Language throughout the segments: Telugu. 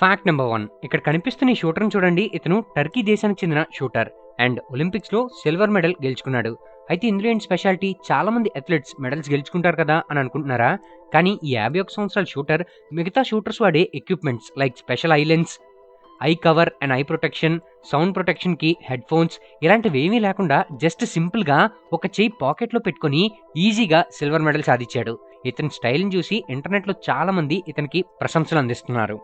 Fact number 1. ఇక్కడ కనిపిస్తున్న ఈ షూటర్‌ని చూడండి. ఇతను టర్కీ దేశానికి చెందిన షూటర్ అండ్ ఒలింపిక్స్‌లో సిల్వర్ మెడల్ గెలుచుకున్నాడు. అయితే ఇందులో ఏంటి స్పెషాలిటీ, చాలా మంది అథ్లెట్స్ మెడల్స్ గెలుచుకుంటారు కదా అని అనుకుంటున్నారా? కానీ ఈ 51 సంవత్సరాల షూటర్ మిగతా షూటర్స్ వాడే equipments like special eye lens, eye cover and eye protection, sound ప్రొటెక్షన్‌కి హెడ్‌ఫోన్స్ ఇలాంటివేమీ లేకుండా జస్ట్ సింపుల్‌గా ఒక చెయ్యి పాకెట్‌లో పెట్టుకొని ఈజీగా సిల్వర్ మెడల్ సాధించాడు. ఇతని స్టైల్‌ని చూసి ఇంటర్నెట్‌లో చాలా మంది ఇతనికి ప్రశంసలు అందిస్తున్నారు.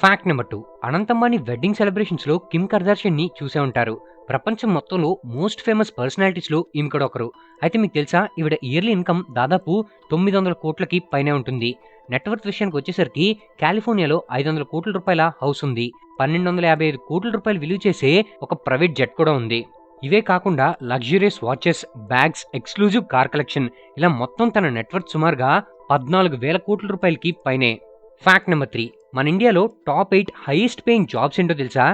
Fact number 2. Anant Ambani wedding సెలబ్రేషన్స్‌లో కిమ్ కర్దాషియన్‌ని చూసే ఉంటారు. ప్రపంచం మొత్తంలో మోస్ట్ ఫేమస్ పర్సనాలిటీస్‌లో ఈమె కూడా ఒకరు. అయితే మీకు తెలుసా, ఈవిడ ఇయర్లీ ఇన్కమ్ దాదాపు 900 కోట్లకి పైనే ఉంటుంది. నెట్‌వర్త్ విషయానికి వచ్చేసరికి కాలిఫోర్నియాలో 500 కోట్ల రూపాయల హౌస్ ఉంది. 1255 కోట్ల రూపాయలు విలువ చేసే ఒక ప్రైవేట్ జెట్ కూడా ఉంది. ఇవే కాకుండా luxurious watches, bags, exclusive car collection ఇలా మొత్తం తన నెట్‌వర్త్ సుమారుగా 14,000 కోట్ల రూపాయలకి పైనే. Fact number 3. మన ఇండియాలో టాప్ 8 హైయెస్ట్ పేయింగ్ జాబ్స్ ఏంటో తెలుసా?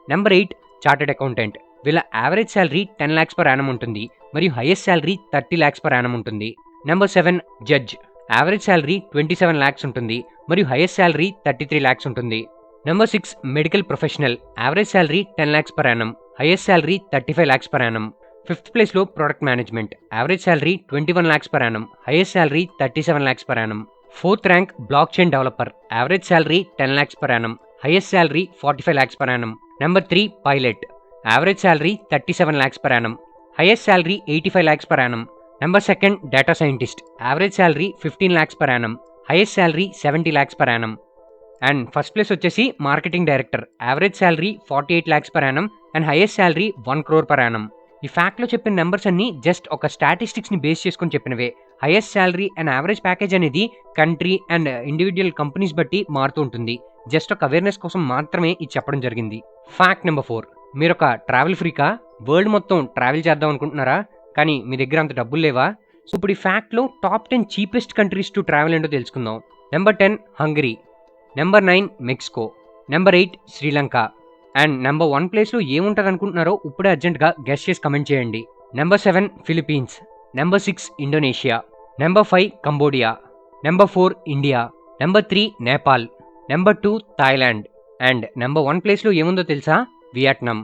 Number 8 chartered accountant. వీళ్ళ average salary 10 lakhs per annum ఉంటుంది మరియు highest salary 30 lakhs per annum ఉంటుంది. Number 7 judge. Average salary 27 lakhs ఉంటుంది మరియు హైయెస్ట్ శాలరీ 33 lakhs ఉంటుంది. Number 6 medical professional. Average salary 10 lakhs per annum, highest salary 35 lakhs per annum. Fifth ప్లేస్లో product management. Average salary 21 lakhs per annum, highest salary 37 lakhs per annum. Fourth rank block chain developer. Average salary 10 lakhs per annum, highest salary 45 lakhs per annum. Number 3 pilot. Average salary 37 lakhs per annum, highest salary 85 lakhs per annum. Number 2 data scientist. Average salary 15 lakhs per annum, highest salary 70 lakhs per annum. And first place వచ్చేసి marketing director. Average salary 48 lakhs per annum and highest salary 1 crore per annum. ఈ ఫ్యాక్ట్లో చెప్పిన నెంబర్స్ అన్ని జస్ట్ ఒక స్టాటిస్టిక్స్ని బేస్ చేసుకొని చెప్పినవే. Highest salary and average package అనేది కంట్రీ అండ్ ఇండివిజువల్ కంపెనీస్ బట్టి మారుతూ ఉంటుంది. జస్ట్ ఒక అవేర్నెస్ కోసం మాత్రమే ఇది చెప్పడం జరిగింది. Fact number 4. మీరు ఒక ట్రావెల్ ఫ్రీకా? వరల్డ్ మొత్తం ట్రావెల్ చేద్దాం అనుకుంటున్నారా? కానీ మీ దగ్గర అంత డబ్బులు లేవా? సో ఇప్పుడు ఈ ఫ్యాక్ట్లో top 10 cheapest countries to travel ఏంటో తెలుసుకుందాం. Number 10 Hungary. Number 9 Mexico. Number 8 Sri Lanka. And number 1 ప్లేస్లో ఏముంటుంది అనుకుంటున్నారో ఇప్పుడే అర్జెంట్గా గెస్ చేసి కమెంట్ చేయండి. Number 7 Philippines. Number 6 Indonesia. Number 5 Cambodia. Number 4 India. Number 3 Nepal. Number 2 Thailand. And number 1 ప్లేస్లో ఏముందో తెలుసా? వియట్నాం.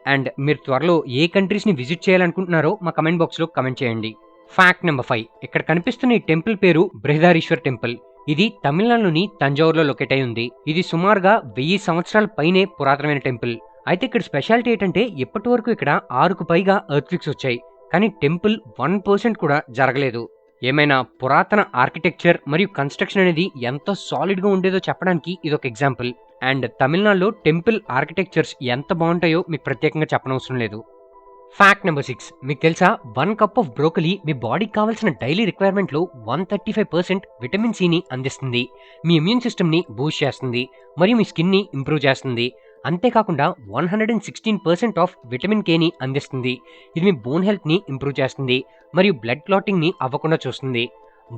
అండ్ మీరు త్వరలో ఏ కంట్రీస్ని విజిట్ చేయాలనుకుంటున్నారో మా కమెంట్ బాక్స్లో కమెంట్ చేయండి. Fact number 5. ఇక్కడ కనిపిస్తున్న ఈ టెంపుల్ పేరు బృహదారీశ్వర్ టెంపుల్. ఇది తమిళనాడులోని తంజావూరులో లొకేట్ అయి ఉంది. ఇది సుమారుగా 1000 సంవత్సరాల పైనే పురాతనమైన టెంపుల్. అయితే ఇక్కడ స్పెషాలిటీ ఏంటంటే ఇప్పటి వరకు ఇక్కడ 6కు పైగా ఎర్త్క్వేక్స్ వచ్చాయి, కానీ టెంపుల్ 1% కూడా జరగలేదు. ఏమైనా పురాతన ఆర్కిటెక్చర్ మరియు కన్స్ట్రక్షన్ అనేది ఎంత సాలిడ్గా ఉండేదో చెప్పడానికి ఇదొక ఎగ్జాంపుల్. అండ్ తమిళనాడులో టెంపుల్ ఆర్కిటెక్చర్స్ ఎంత బాగుంటాయో మీకు ప్రత్యేకంగా చెప్పనవసరం లేదు. Fact number 6. మీకు తెలుసా, 1 cup ఆఫ్ బ్రోకలీ మీ బాడీకి కావాల్సిన డైలీ రిక్వైర్మెంట్లో 135% విటమిన్ సిని అందిస్తుంది. మీ ఇమ్యూన్ సిస్టమ్ని బూస్ట్ చేస్తుంది మరియు మీ స్కిన్ని ఇంప్రూవ్ చేస్తుంది. అంతేకాకుండా 116% ఆఫ్ విటమిన్ కేని అందిస్తుంది. ఇది మీ బోన్ హెల్త్ని ఇంప్రూవ్ చేస్తుంది మరియు బ్లడ్ క్లాటింగ్ని అవ్వకుండా చూస్తుంది.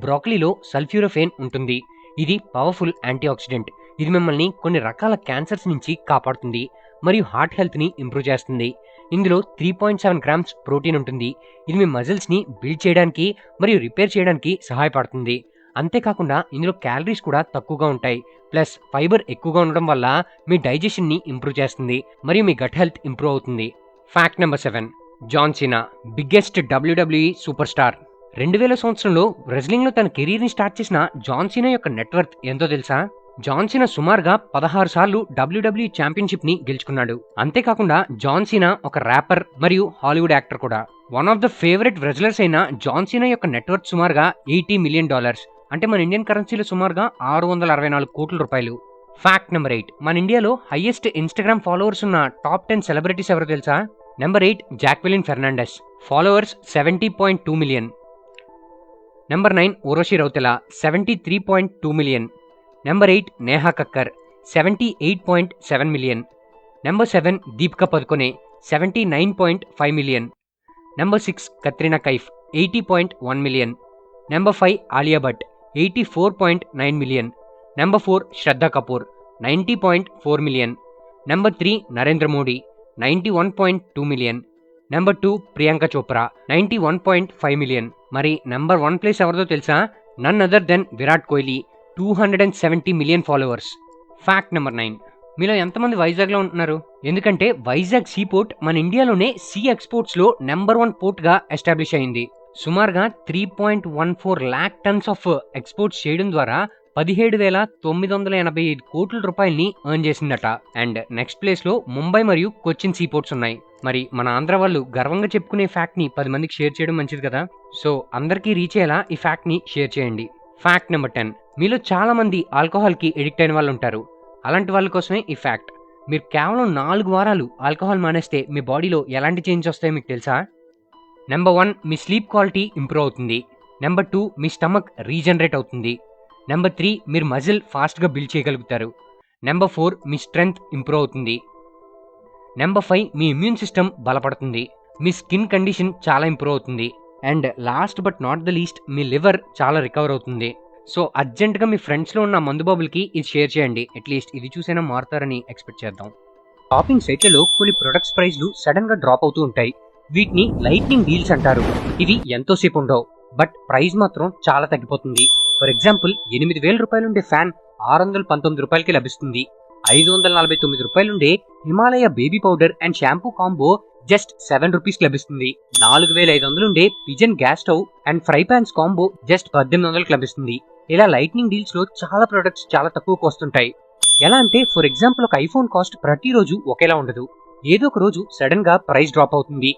బ్రోకలీలో సల్ఫ్యూరోఫేన్ ఉంటుంది. ఇది పవర్ఫుల్ యాంటీ ఆక్సిడెంట్. ఇది మిమ్మల్ని కొన్ని రకాల క్యాన్సర్స్ నుంచి కాపాడుతుంది మరియు హార్ట్ హెల్త్ని ఇంప్రూవ్ చేస్తుంది. ఇందులో 3.7 grams ప్రోటీన్ ఉంటుంది. ఇది మీ మజిల్స్ని బిల్డ్ చేయడానికి మరియు రిపేర్ చేయడానికి సహాయపడుతుంది. అంతేకాకుండా ఇందులో క్యాలరీస్ కూడా తక్కువగా ఉంటాయి. ప్లస్ ఫైబర్ ఎక్కువగా ఉండడం వల్ల మీ డైజెషన్ని ఇంప్రూవ్ చేస్తుంది మరియు మీ గట్ హెల్త్ ఇంప్రూవ్ అవుతుంది. Fact number 7. John Cena, biggest WWE superstar. 2000 సంవత్సరంలో రెజ్లింగ్లో తన కెరీర్ని స్టార్ట్ చేసిన జాన్ సీనా యొక్క నెట్వర్త్ ఎంతో తెలుసా? జాన్ సీనా సుమారుగా 16 సార్లు WWE ఛాంపియన్షిప్ని గెలుచుకున్నాడు. అంతేకాకుండా జాన్ సీనా ఒక ర్యాపర్ మరియు హాలీవుడ్ యాక్టర్ కూడా. One of the favourite wrestlers అయిన జాన్ సీనా యొక్క నెట్వర్త్ సుమారుగా $80 million, అంటే మన ఇండియన్ కరెన్సీలో సుమారుగా 664 కోట్ల రూపాయలు. Fact number 8. మన ఇండియాలో హైయెస్ట్ ఇన్స్టాగ్రామ్ ఫాలోవర్స్ ఉన్న టాప్ 10 సెలబ్రిటీస్ ఎవరో తెలుసా? Number 8 Jacqueline Fernandez, followers 70.2 million. Number 9 Urvashi Rautela, 73.2 million. Number 8 Neha Kakkar, 78.7 million. Number 7 Deepika Padukone, 79.5 million. Number 6 Katrina Kaif, 80.1 million. Number 5 Alia Bhatt, 84.9 million. Number 4 Shraddha Kapoor, 90.4 million. Number 3 Narendra Modi, 91.2 million. Number 2 Priyanka Chopra, 91.5 million. మరి నెంబర్ 1 ప్లేస్ ఎవరిదో తెలుసా? None other than Virat Kohli, 270 million followers. Fact number 9. మీలో ఎంతమంది వైజాగ్లో ఉంటున్నారు? ఎందుకంటే వైజాగ్ సీ పోర్ట్ మన ఇండియాలోనే సీ ఎక్స్పోర్ట్స్లో నంబర్ 1 పోర్ట్గా ఎస్టాబ్లిష్ అయింది. సుమారుగా 3.14 lakh టన్స్ ఆఫ్ ఎక్స్పోర్ట్స్ చేయడం ద్వారా 17,985 కోట్ల రూపాయలని ఎర్న్ చేసిందట. అండ్ నెక్స్ట్ ప్లేస్లో ముంబై మరియు కొచ్చిన్ సీ పోర్ట్స్ ఉన్నాయి. మరి మన ఆంధ్ర వాళ్ళు గర్వంగా చెప్పుకునే ఫ్యాక్ట్ని 10 మందికి షేర్ చేయడం మంచిది కదా. సో అందరికీ రీచ్ అయ్యేలా ఈ ఫ్యాక్ట్ని షేర్ చేయండి. Fact number 10. మీలో చాలా మంది ఆల్కహాల్కి ఎడిక్ట్ అయిన వాళ్ళు ఉంటారు. అలాంటి వాళ్ళ కోసమే ఈ ఫ్యాక్ట్. మీరు కేవలం 4 వారాలు ఆల్కహాల్ మానేస్తే మీ బాడీలో ఎలాంటి చేంజ్ వస్తాయో మీకు తెలుసా? నెంబర్ 1, మీ స్లీప్ క్వాలిటీ ఇంప్రూవ్ అవుతుంది. నెంబర్ 2, మీ స్టమక్ రీజనరేట్ అవుతుంది. నెంబర్ 3, మీరు మజిల్ ఫాస్ట్గా బిల్డ్ చేయగలుగుతారు. నెంబర్ 4, మీ స్ట్రెంగ్త్ ఇంప్రూవ్ అవుతుంది. నెంబర్ 5, మీ ఇమ్యూన్ సిస్టమ్ బలపడుతుంది. మీ స్కిన్ కండిషన్ చాలా ఇంప్రూవ్ అవుతుంది. And last but not the least, me liver చాలా రికవర్ అవుతుంది. సో అర్జెంటుగా మీ ఫ్రెండ్స్లో ఉన్న మందు బాబులకి ఇది షేర్ చేయండి. అట్లీస్ట్ ఇది చూసైనా మారుతారని ఎక్స్పెక్ట్ చేద్దాం. షాపింగ్ సైట్లలో కొన్ని ప్రొడక్ట్స్ ప్రైస్లు సడన్గా డ్రాప్ అవుతూ ఉంటాయి. వీటిని లైట్నింగ్ డీల్స్ అంటారు. ఇవి ఎంతోసేపు ఉండవు, బట్ ప్రైస్ మాత్రం చాలా తగ్గిపోతుంది. ఫర్ ఎగ్జాంపుల్, 8,000 రూపాయలుండే ఫ్యాన్ 619 రూపాయలకి లభిస్తుంది. 549 రూపాయలుండే Himalaya baby powder and shampoo combo just 7 రూపీస్కి లభిస్తుంది. 4,500 ఉండే Pigeon gas stove and fry pans combo just 1800కి లభిస్తుంది. ఇలా లైట్నింగ్ డీల్స్ లో చాలా ప్రొడక్ట్స్ చాలా తక్కువకు వస్తుంటాయి. ఎలా అంటే, ఫర్ ఎగ్జాంపుల్, ఒక ఐఫోన్ కాస్ట్ ప్రతిరోజు ఒకేలా ఉండదు. ఏదో ఒక రోజు సడన్ గా ప్రైస్ డ్రాప్ అవుతుంది.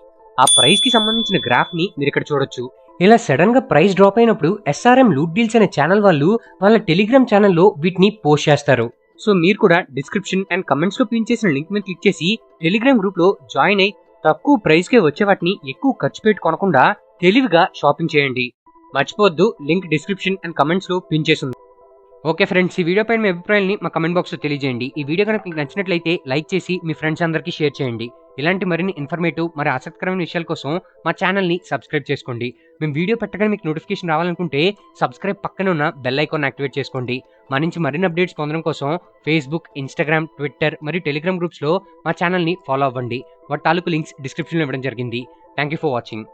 ఆ ప్రైస్ కి సంబంధించిన గ్రాఫ్ ని మీరు ఇక్కడ చూడొచ్చు. ఇలా సడన్ గా ప్రైస్ డ్రాప్ అయినప్పుడు SRM లూట్ డీల్స్ అనే ఛానల్ వాళ్ళు వాళ్ళ టెలిగ్రామ్ ఛానల్లో వీటిని పోస్ట్ చేస్తారు. సో మీరు కూడా డిస్క్రిప్షన్ అండ్ కమెంట్స్ లో పిన్ చేసిన లింక్ మీద క్లిక్ చేసి టెలిగ్రామ్ గ్రూప్ లో జాయిన్ అయి తక్కువ ప్రైస్ కే వచ్చే వాటిని ఎక్కువ ఖర్చు పెట్టి కొనకుండా తెలివిగా షాపింగ్ చేయండి. మర్చిపోవద్దు, లింక్ డిస్క్రిప్షన్ అండ్ కమెంట్స్ లో పిన్ చేసింది. ఓకే ఫ్రెండ్స్, ఈ వీడియో పైన మీ అభిప్రాయాన్ని మా కమెంట్ బాక్స్లో తెలియజేయండి. ఈ వీడియో కనుక మీకు నచ్చినట్లయితే లైక్ చేసి మీ ఫ్రెండ్స్ అందరికీ షేర్ చేయండి. ఇలాంటి మరిన్ని ఇన్ఫర్మేటివ్ మరి ఆసక్తికరమైన విషయాల కోసం మా ఛానల్ని సబ్స్క్రైబ్ చేసుకోండి. మేము వీడియో పెట్టగానే మీకు నోటిఫికేషన్ రావాలనుకుంటే సబ్స్క్రైబ్ పక్కన ఉన్న బెల్ ఐకాన్ యాక్టివేట్ చేసుకోండి. మా నుంచి మరిన్ని అప్డేట్స్ పొందడం కోసం ఫేస్బుక్, ఇన్స్టాగ్రామ్, ట్విట్టర్ మరియు టెలిగ్రామ్ గ్రూప్స్లో మా ఛానల్ని ఫాలో అవ్వండి. వాటి తాలూకు లింక్స్ డిస్క్రిప్షన్లో ఇవ్వడం జరిగింది. Thank you for watching.